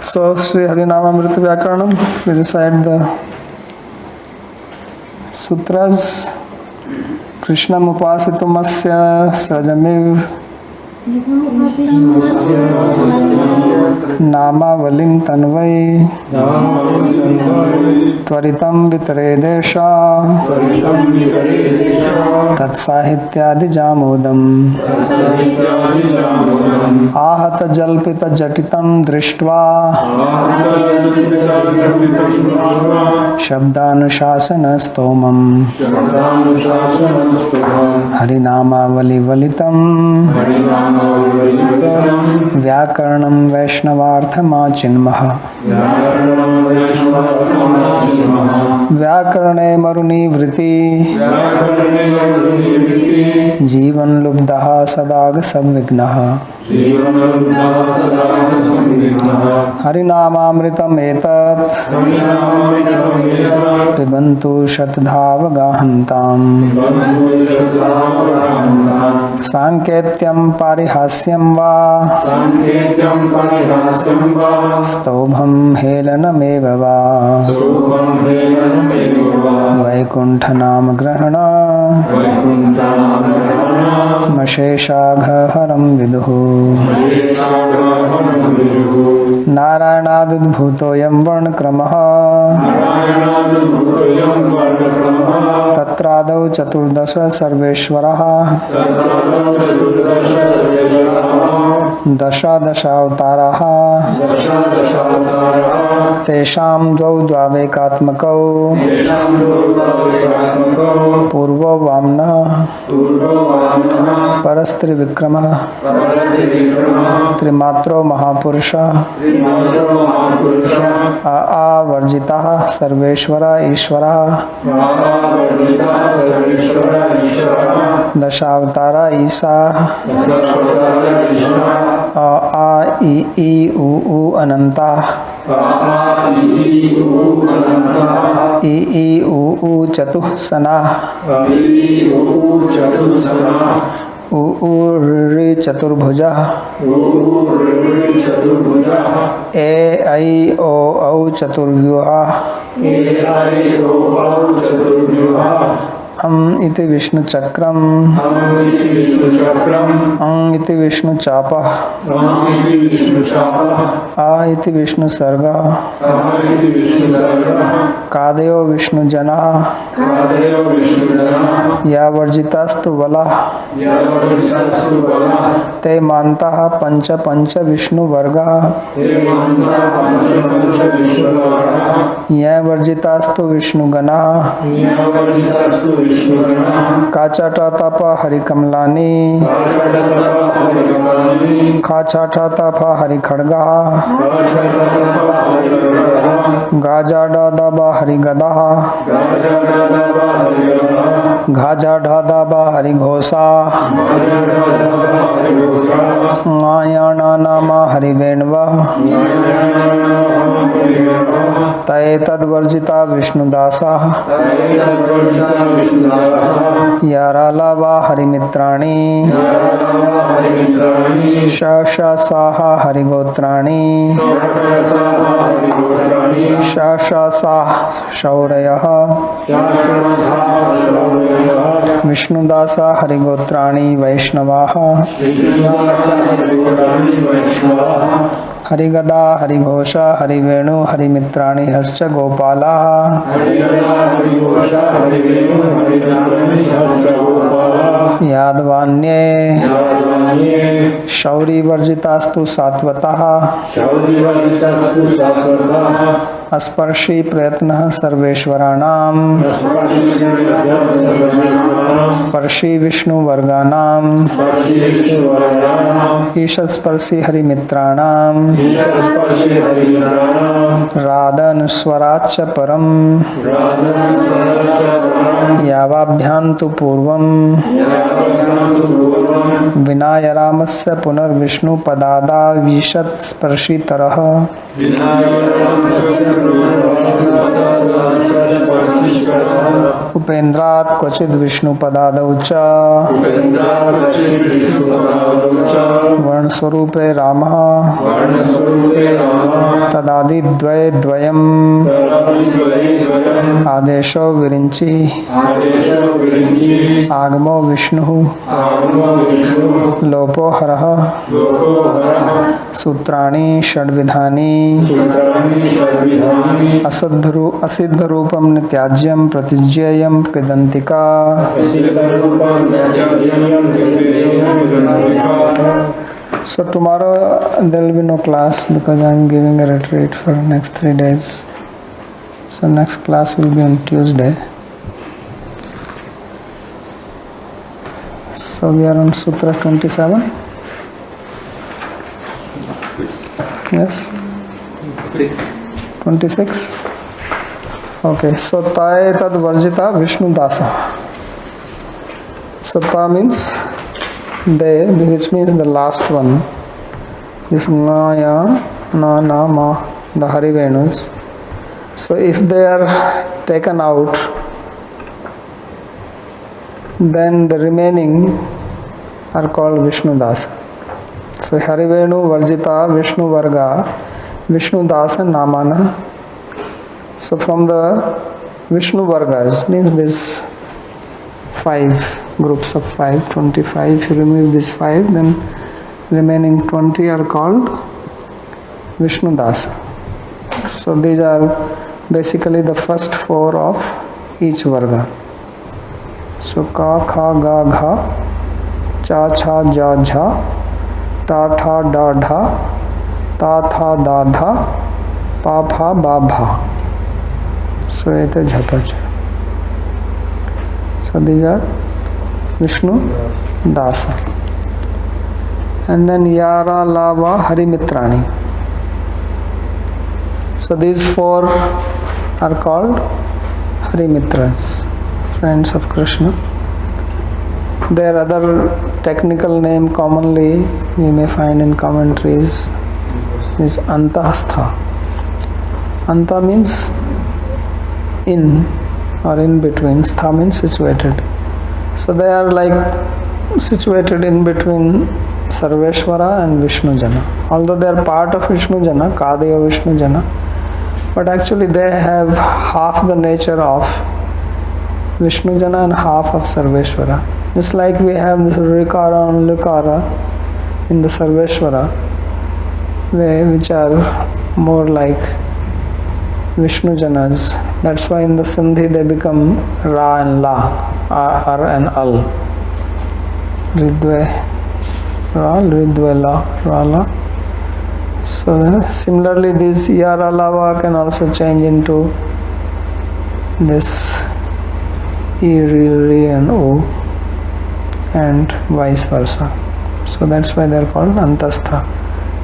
So, Sri Harinamamrita Vyakarana, we recite the sutras. Krishna Mupasitumasya Srajamiv Namavalim Tanvai Tvaritam Vitredesha Tatsahityadi Jamodam Ahata Jalpita Jatitam Drishtva Shabdanusasana Stomam Harinamavali Valitam Vyakaranam Vaishnavaarthamacinmaha Vyakarane Maruni Vriti Jivan Lubdaha Sadaga Samvignaha Harinamamritam etat Pibantu Shatdhavagahantam Sanketyam Parihasyam Va Stobham Helanameva Va Vaikunthanam Grahana Masheshaghaharam Viduhu Naranadudbhutoyam Varnakramaha Tatradau Chaturdasa Sarveshwaraha Dasha Dashavtaraha Tesham Dvau Dvavekatmakau Purva Vamna Parastri Vikrama Trimatro Mahapurusha A Varjitaha Sarveshwara Ishvara Dashavtara Isa A I U Ananta I U Chatuh Sana Uri Chaturbhuja E I O Chaturvyuha Iti Vishnu Chakram Iti Vishnu Chapa Iti Vishnu Sarga Kadayo Vishnu Jana Ya Varjitastu Vala Te Mantaha Pancha Vishnu Varga Ya Varjitastu Vishnu Gana Kachata Tapa Hari Kamlani Kachata Tapa Hari Khadga Gajada Daba Hari Gadaha Gajada Daba Hari Ghosa Ayana Nama Hari Venva Taetad Varjita Vishnu Dasa Yaralava Harimitrani Shasha Saha Harigotrani Shasha Sah Shaurayaha Vishnu Dasa Harigotrani Vaishnavaha Harigada Harighosha Harivenu Harimitrani Hascha Gopala Yadvanye Shauri Varjitastu Satvataha Asparshi Prayatna Sarveshwaranam Sparshi Vishnu Varganam Ishasparshi Harimitranam Radhanuswaracha Param Yavabhyantu Purvam Vinayaramasya Punar Vishnu Padada Vishat Sparshi Taraha Upendrat Kvachid Vishnu Padadaucha Varn వర్ణస్వరూపే రామః తదాదిద్వయ ద్వయం ఆదేశో Virinchi ఆగమో విష్ణుః లోపో హరః సూత్రాణి షడ్విధాని అసిద్ధరూపం నిత్యాజ్యం ప్రతిజ్ఞేయం కృదంతికా. So tomorrow there will be no class because I am giving a retreat for next 3 days. So next class will be on Tuesday. So we are on Sutra 27. Yes? 26? Okay. So tae tad varjita Vishnu dasa. So ta means they, which means the last one. This na ya na na ma, the hari venus. So if they are taken out, then the remaining are called Vishnu dasa. So Harivenu Varjita Vishnu Varga Vishnu Dasa Namana. So from the Vishnu Vargas means this 5 groups of 5, 25. If you remove these 5, then remaining 20 are called Vishnu Dasa. So these are basically the first 4 of each Varga. So Ka, Kha, Ga, Gha, Cha, Cha, Ja, Jha, Ta, Tha, Da, Dha, Ta, Tha, Da, Dha, Pa, Pha, Ba, Bha. So it is Jhapa. So these are Vishnu Dasa. And then Yara, Lava, Harimitrani. So these 4 are called Harimitras, friends of Krishna. Their other technical name commonly we may find in commentaries is Antahastha. Anta means in or in between. Stha means situated. So they are like situated in between Sarveshwara and Vishnu Jana. Although they are part of Vishnu Jana, Kadaya Vishnu Jana, but actually they have half the nature of Vishnu Jana and half of Sarveshwara. Just like we have this Rikara and Likara in the Sarveshwara, which are more like Vishnu Janas. That's why in the Sandhi they become Ra and La, Ar and Al. Ridve Ra, Ridve La, Ra La. So similarly this Yara Lava can also change into this E, Re and O, and vice versa. So that's why they are called Antastha.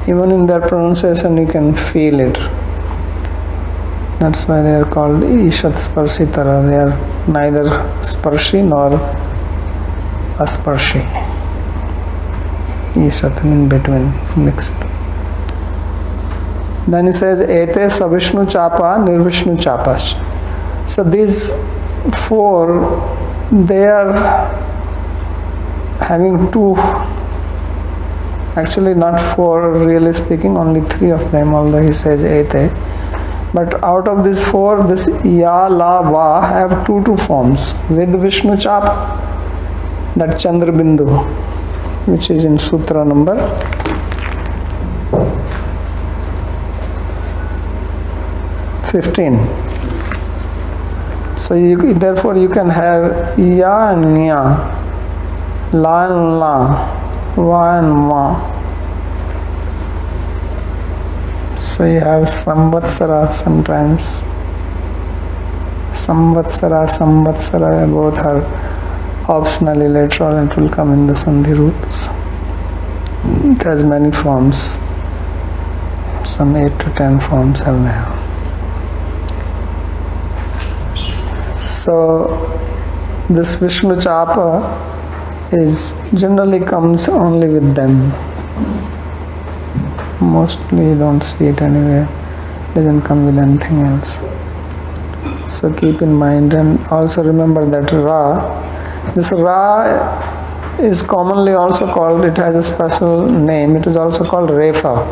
Even in their pronunciation you can feel it. That's why they are called Ishat Sparsitara. They are neither Sparshi nor Asparshi. Ishat in between, mixed. Then he says, Ete Savishnu Chapa Nirvishnu Chapas. So these 4, they are having 2, actually not 4 really speaking, only 3 of them, although he says Ete. But out of these 4, this Ya, La, Va have 2 forms. With Vishnu Chap, that Chandra Bindu, which is in Sutra number 15. So therefore you can have Ya and Nya, La and La, Va and Va. So you have Samvatsara sometimes. Samvatsara, both are optionally later on it will come in the Sandhi roots. It has many forms. Some 8 to 10 forms are there. So this Vishnu Chapa is generally comes only with them. Mostly you don't see it anywhere. It doesn't come with anything else. So keep in mind, and also remember that Ra, this Ra is commonly also called, it has a special name, it is also called Refa.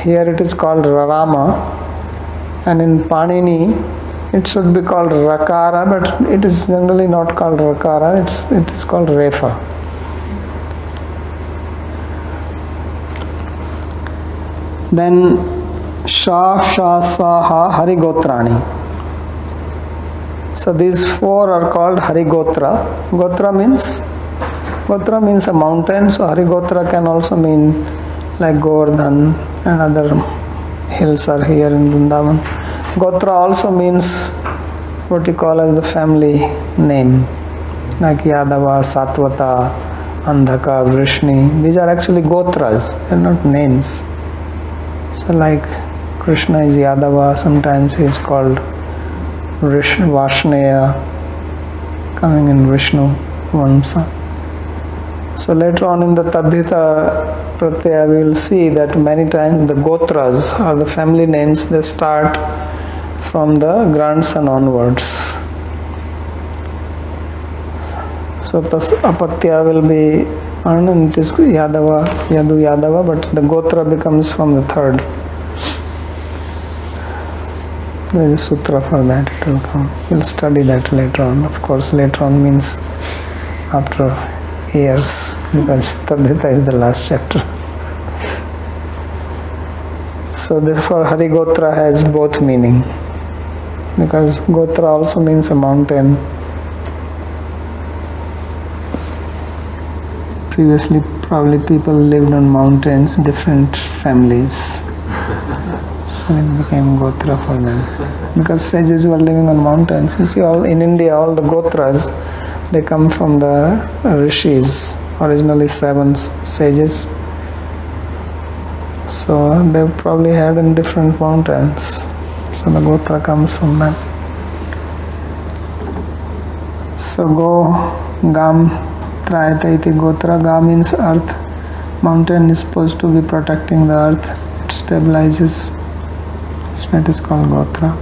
Here it is called Rarama, and in Panini it should be called Rakara, but it is generally not called Rakara, it is called Refa. Then Sha, Sha, Sa, Ha, Hari-gotrani. So these four are called Hari-gotra. Gotra means a mountain, so Hari-gotra can also mean like Govardhan and other hills are here in Vrindavan. Gotra also means what you call as the family name, like Yadava, Satvata, Andhaka, Vrishni. These are actually Gotras, they are not names. So like Krishna is Yadava, sometimes he is called Vashneya, coming in Vishnu Vamsa. So later on in the Tadhita Pratyaya we will see that many times the Gotras or the family names, they start from the grandson onwards. So tas Apatya will be, and it is Yadava, Yadu Yadava, but the Gotra becomes from the third. There is a sutra for that, it will come. We will study that later on. Of course, later on means after years, because Tadhita is the last chapter. So therefore Hari-gotra has both meaning, because Gotra also means a mountain. Previously probably people lived on mountains, different families. So it became Gotra for them. Because sages were living on mountains. You see, in India, all the Gotras, they come from the rishis, originally 7 sages. So they probably had in different mountains. So the Gotra comes from them. So Go, Gam, Trayata iti Gotra. Ga means earth. Mountain is supposed to be protecting the earth. It stabilizes. So it is called Gotra.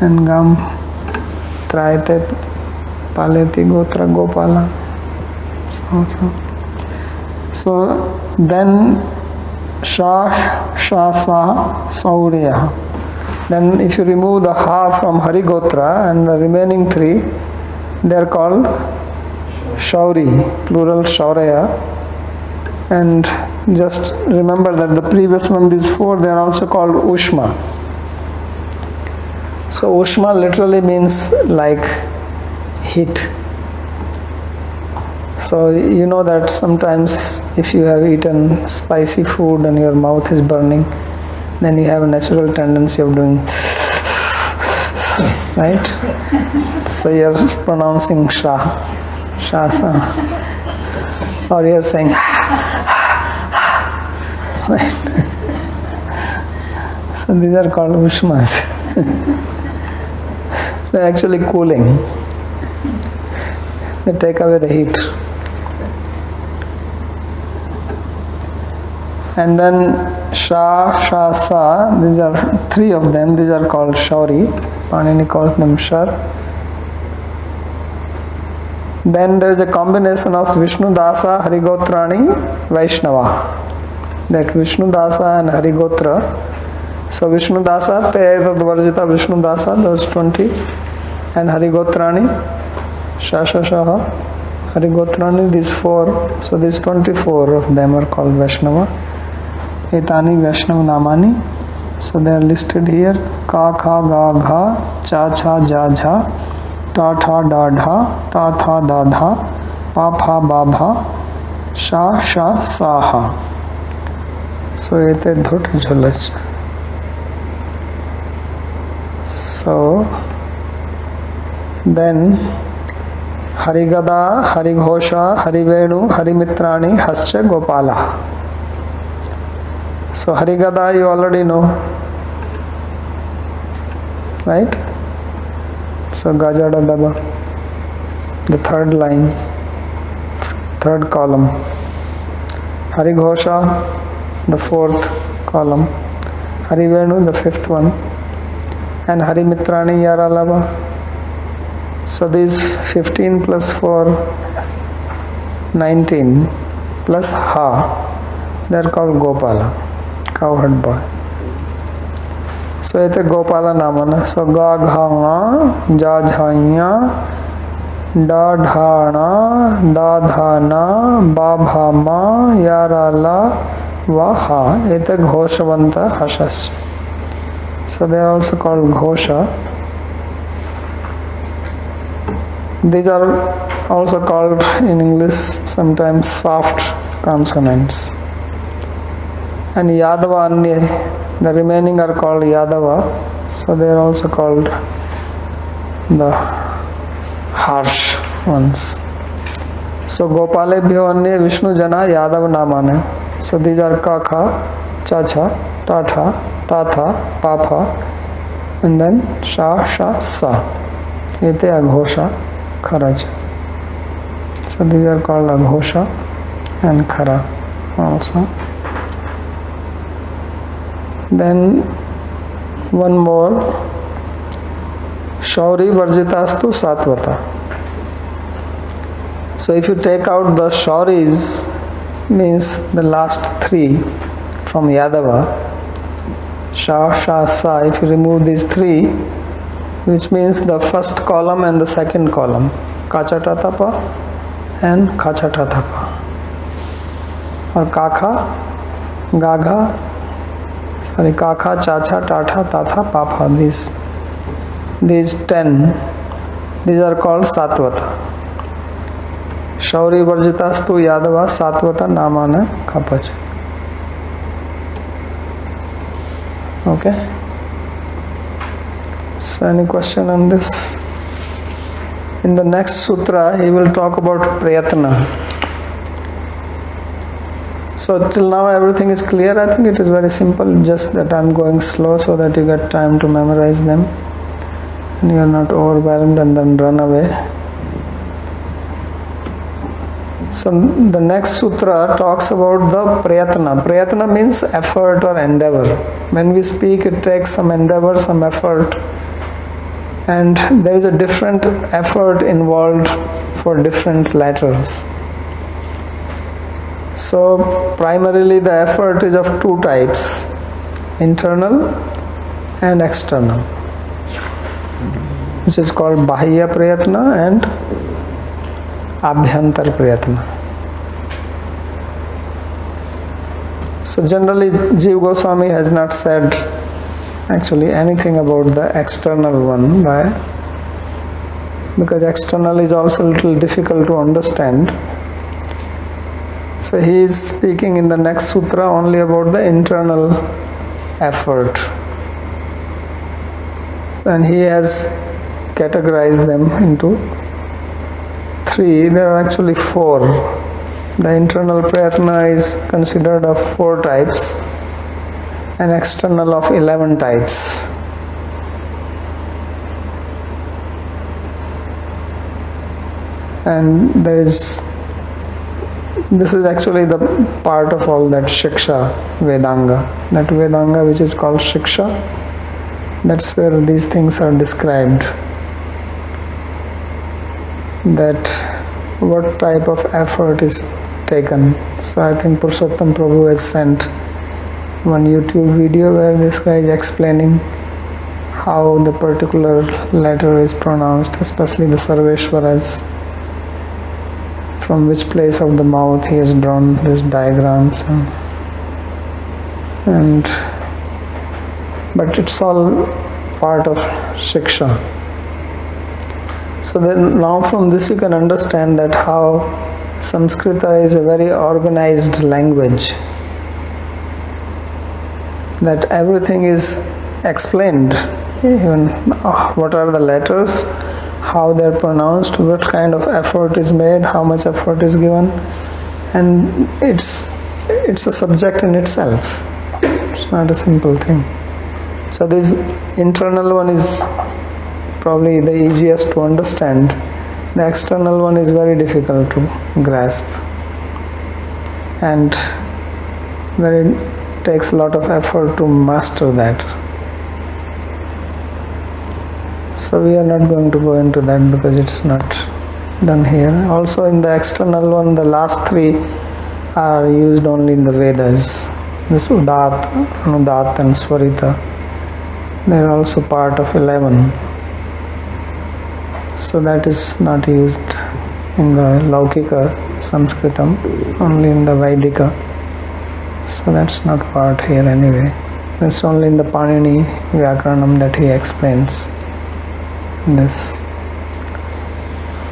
And Gam, Trayate, Paleti Gotra, Gopala. So then Sha, Sha, Sa, Saurya. Then if you remove the Ha from Hari-gotra and the remaining 3, they are called Shauri, plural Shaurya. And just remember that the previous one, these 4, they are also called Ushma. So Ushma literally means like heat. So you know that sometimes if you have eaten spicy food and your mouth is burning, then you have a natural tendency of doing right? So you're pronouncing Sha, Sha, Sa. Or you're saying right? So these are called Ushmas. They're actually cooling. They take away the heat. And then Sha, Sha, Sa, these are 3 of them, these are called Shauri. Panini calls them Shar. Then there is a combination of Vishnu Dasa, Hari-gotrani, Vaishnava. That Vishnu Dasa and Hari-gotra. So Vishnu Dasa, Te Varjita Vishnu Dasa, those 20. And Hari-gotrani, Sha, Sha, Sha, Hari-gotrani, these 4. So these 24 of them are called Vaishnava. Etani Vaishnav Namani. So they are listed here. Ka, Kha, Ga, Gha, Cha, Cha, Ja, Jha, Ta, Tha, Da, Dha, Ta, Tha, Da, Dha, Pa, Pha, Ba, Bha, Sha, Sha, Sa, Ha. So ete dhut jhalach. So then Harigada, Harighosha, Harivenu, Harimitrani, Hascha, Gopala. So Harigada you already know, right? So Gajada Daba, the 3rd line, 3rd column. Harighosha, the 4th column. Harivenu, the 5th one. And Harimitrani Yaralava. So these 15 plus 4, 19 plus ha, they are called Gopala, cowherd boy. So ite Gopala namana. So ga gha nga, ja jha nya, da dha na, da dha na, ba bha ma, ya ra la, va ha. Ite ghoshavanta hashasya. So they are also called ghosha. These are also called in English sometimes soft consonants. And Yadava Anye, the remaining are called Yadava, so they are also called the harsh ones. So Gopalebhyo Anye Vishnu Jana Yadava Namane. So these are Kakha, Chacha, Tatha, Tatha, Papa, and then Sha, Sha, Sa. Ete Aghosha, Kharaj. So these are called Aghosha and Khara also. Then one more, Shauri Varjitastu Satvata. So if you take out the Shauris, means the last three from Yadava, Sha, Sha, Sa, if you remove these three, which means the first column and the second column, Kachatatapa and Kachatatapa, or Kakha, Gagha, Kakha, Chacha, Tatha, Tatha, Papa, these 10, these are called Satvata. Shauri Varjitastu Yadava Satvata Namana Kapach. Okay. So any question on this? In the next sutra, he will talk about Prayatna. So till now everything is clear. I think it is very simple, just that I am going slow so that you get time to memorize them and you are not overwhelmed and then run away. So the next sutra talks about the Prayatna. Prayatna means effort or endeavor. When we speak, it takes some endeavor, some effort, and there is a different effort involved for different letters. So primarily the effort is of two types, internal and external, which is called Bahya Prayatna and Abhyantar Prayatna. So generally Jiva Goswami has not said actually anything about the external one, because external is also a little difficult to understand. So he is speaking in the next sutra only about the internal effort, and he has categorized them into three. There are actually four. The internal prayatna is considered of 4 types and external of 11 types. And this is actually the part of all that Shiksha Vedanga. That Vedanga which is called Shiksha, that's where these things are described. That what type of effort is taken. So I think Purushottam Prabhu has sent one YouTube video where this guy is explaining how the particular letter is pronounced, especially the Sarveshwaras, from which place of the mouth he has drawn these diagrams, but it's all part of Shiksha. So then now from this you can understand that how Sanskrita is a very organized language, that everything is explained, even what are the letters, how they are pronounced, what kind of effort is made, how much effort is given, and it's a subject in itself. It's not a simple thing. So this internal one is probably the easiest to understand. The external one is very difficult to grasp, and takes a lot of effort to master that. So we are not going to go into that because it's not done here. Also in the external one, the last three are used only in the Vedas. This Udat, Anudat and Swarita. They are also part of 11. So that is not used in the Laukika Sanskritam, only in the Vaidika. So that's not part here anyway. It's only in the Panini Vyakaranam that he explains this.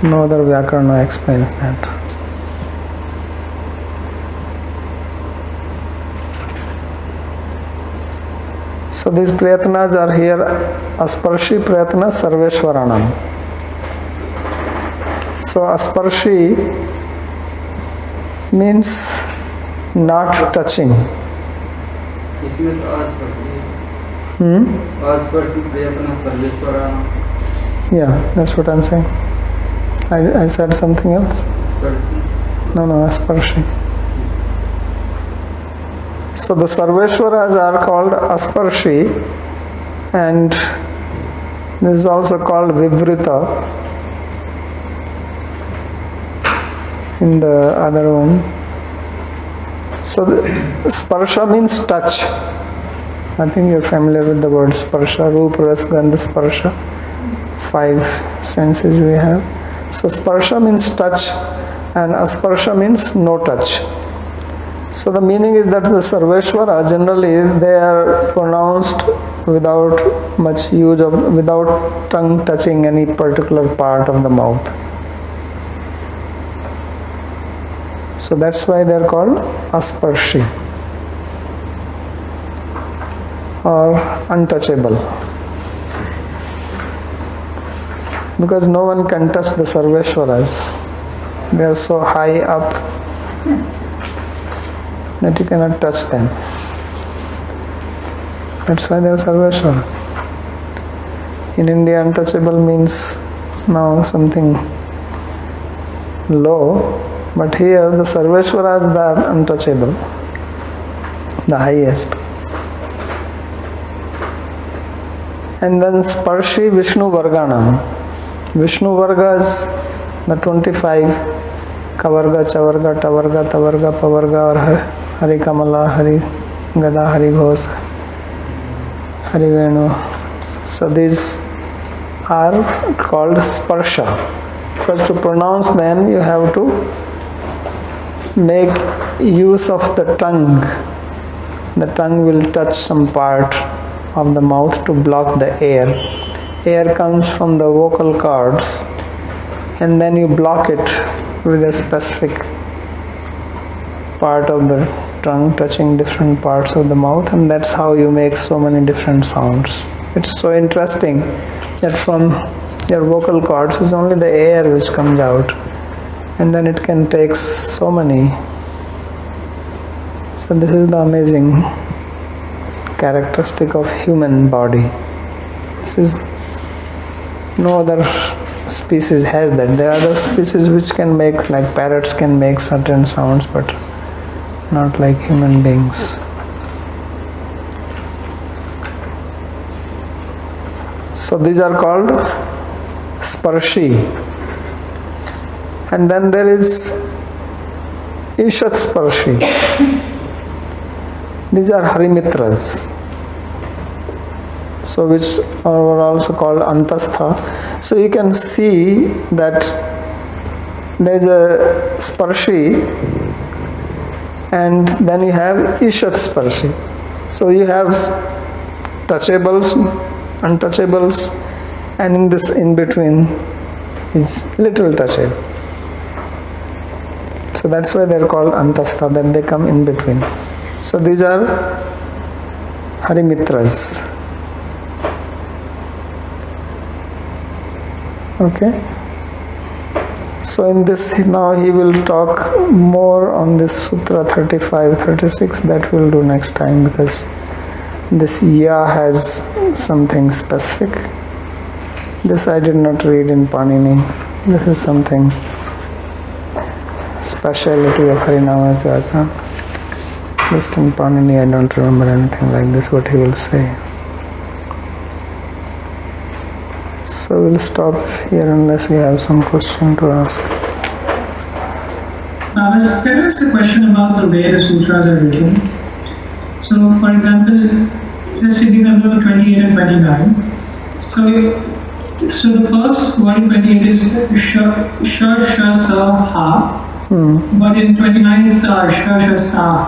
No other Vyakarana explains that. So these prayatnas are here Asparshi Prayatna Sarveshwaranam. So Asparshi means not touching. Yeah, that's what I'm saying. I said something else. No, Asparshi. So the Sarveshwaras are called Asparshi, and this is also called Vivrita in the other one. So Sparsha means touch. I think you're familiar with the word Sparsha, Rupa, Ras, Gandha, Sparsha. 5 senses we have. So Sparsha means touch and Asparsha means no touch. So the meaning is that the Sarveshwara generally they are pronounced without much use of, without tongue touching any particular part of the mouth. So that's why they are called Asparshi or untouchable. Because no one can touch the Sarveshwaras. They are so high up that you cannot touch them. That's why they are Sarveshwara. In India, untouchable means now something low, but here the Sarveshwaras are untouchable, the highest. And then Sparshi Vishnu Varganam. Vishnu Vargas, the 25, Kavarga, Chavarga, Tavarga, Tavarga, Pavarga, or Hari Kamala, Hari Gada, Hari Ghos, Hari Venu. So these are called Sparsha. Because to pronounce them, you have to make use of the tongue. The tongue will touch some part of the mouth to block the air. Air comes from the vocal cords and then you block it with a specific part of the tongue touching different parts of the mouth, and that's how you make so many different sounds. It's so interesting that from your vocal cords is only the air which comes out, and then it can take so many. So this is the amazing characteristic of human body. This is no other species has that. There are other species which can make, like parrots can make certain sounds, but not like human beings. So these are called Sparshi. And then there is Ishat Sparshi. These are Harimitras. So which are also called Antastha. So you can see that there is a Sparshi and then you have Ishat Sparshi. So you have touchables, untouchables, and in this in between is little touchable. So that's why they are called Antastha, that they come in between. So these are Harimitras. Okay. So in this now he will talk more on this Sutra 35, 36. That we'll do next time, because this Ya has something specific. This I did not read in Panini. This is something speciality of Harinamamrita Vyakarana. Just in Panini I don't remember anything like this what he will say. So we'll stop here unless we have some question to ask. Babaji, can I ask a question about the way the sutras are written? So, for example, let's take the example of 28 and 29. So the first word in 28 is sha, sa, ha. But in 29 it's sha, sa.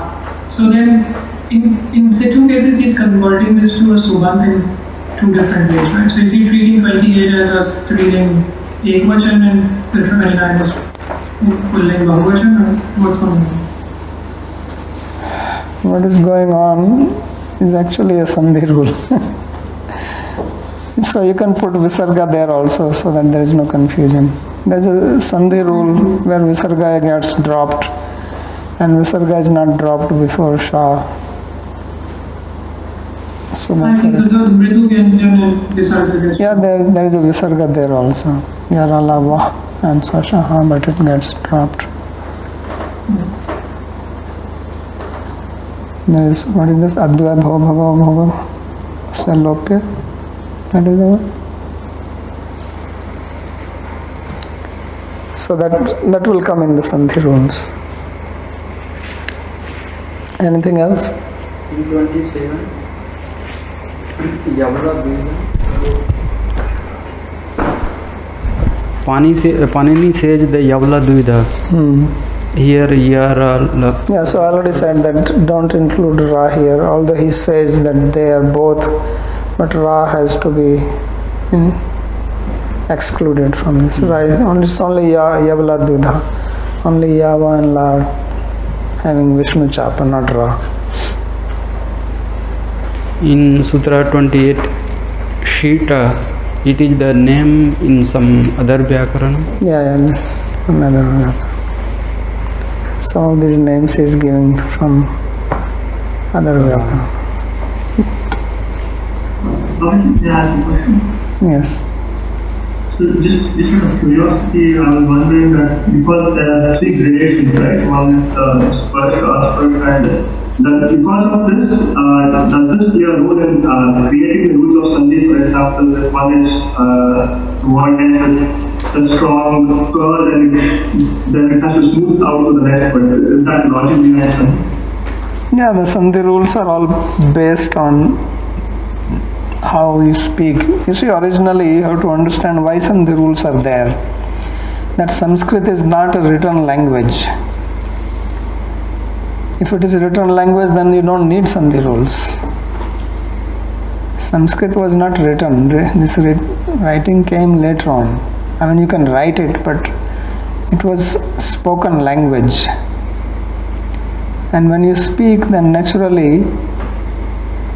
So then, in the two cases, he's converting this to a subant in two different ways, right? So is he treating 28 as a striling ekvachan and the 29 is pulling bahuvachan, or what's going on? What is going on is actually a sandhi rule. So you can put visarga there also so that there is no confusion. There's a sandhi rule where visarga gets dropped and visarga is not dropped before sha. So I see, so the mridu vyanjan and visarga. Yeah, there is a visarga there also. Yarala va and sasha, but it gets dropped. There is, what is this? Advaya bhava bhava salopya. That is the one. So that will come in the sandhi rules. Anything else? In 27, Yavla Panini says the Yavla Dvida. Here, yeah, so I already said that don't include Ra here, although he says that they are both, but Ra has to be excluded from this. Right? It's only Yavla Dvida, only Yava and La having Vishnu Chapa, not Ra. In Sutra 28, Shita, it is the name in some other Vyakarana? Yeah, this another Vyakarana. Some of these names he is giving from other Vyakarana. May I ask a question? Yes. So just out of curiosity, I was wondering that because there are three gradations, right? One is first, and that because of this, does this play a role in creating the rules of Sandhi? For example, if one is one has a strong curl, then it has to smooth out to the next, but is that logic behind Sandhi? Yeah, the Sandhi rules are all based on how you speak. You see, originally you have to understand why Sandhi rules are there. That Sanskrit is not a written language. If it is a written language, then you don't need Sandhi rules. Sanskrit was not written. This writing came later on. I mean, you can write it, but it was spoken language. And when you speak, then naturally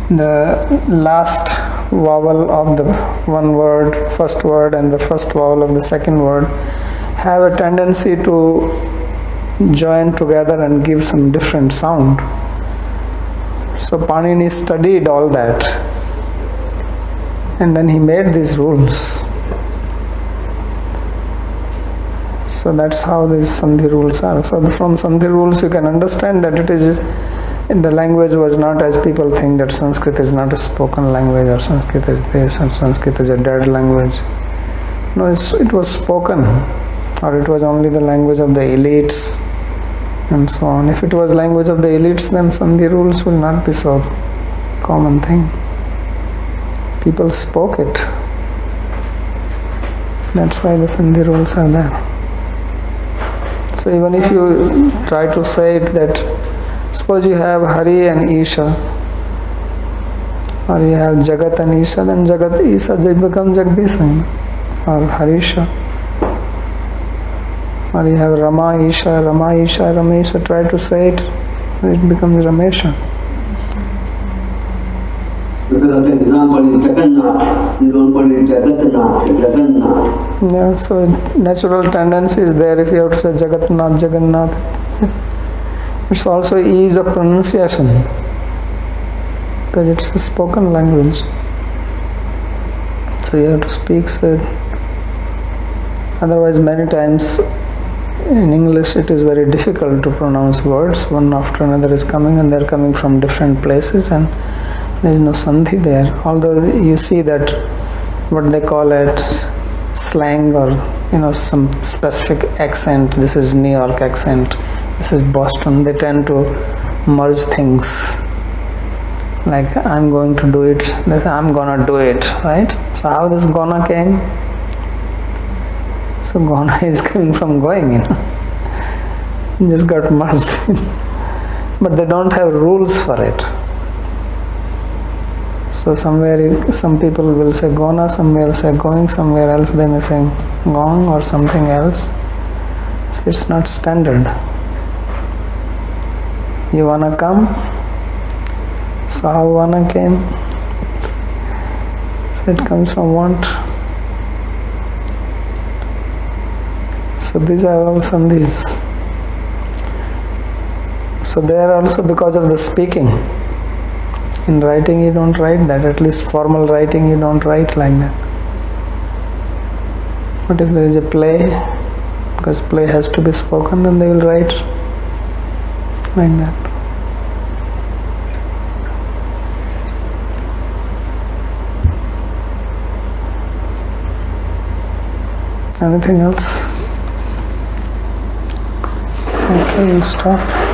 the last vowel of the one word, first word, and the first vowel of the second word have a tendency to join together and give some different sound. So Panini studied all that and then he made these rules. So that's how these Sandhi rules are. So from Sandhi rules you can understand that it is, the language was not as people think that Sanskrit is not a spoken language or Sanskrit is this and Sanskrit is a dead language. No, it was spoken, or it was only the language of the elites and so on. If it was language of the elites, then Sandhi rules will not be so common thing. People spoke it. That's why the Sandhi rules are there. So even if you try to say it that, suppose you have Hari and Isha, or you have Jagat and Isha, then Jagat Isha becomes Jagdisha, or Harisha. Or you have Rama Isha, Ramesha, try to say it, it becomes Ramesha. Because of example is Jagannath, you don't call it Jagannath. Yeah, so natural tendency is there. If you have to say Jagannath, it's also ease of pronunciation because it's a spoken language. So you have to speak. So otherwise, many times in English it is very difficult to pronounce words. One after another is coming, and they're coming from different places, and there is no sandhi there. Although you see that what they call it, slang, or some specific accent. This is New York accent, this is Boston. They tend to merge things. Like, I'm going to do it, they say I'm gonna do it, right? So how this gonna came? So gonna is coming from going, It just got merged. But they don't have rules for it. So somewhere some people will say gonna, somewhere say going, somewhere else they may say gone or something else. So it's not standard. You wanna come? So how wanna came? So it comes from want. So these are all sandhis. So they are also because of the speaking. In writing you don't write that, at least formal writing you don't write like that. But if there is a play, because play has to be spoken, then they will write like that. Anything else? Okay, we'll stop.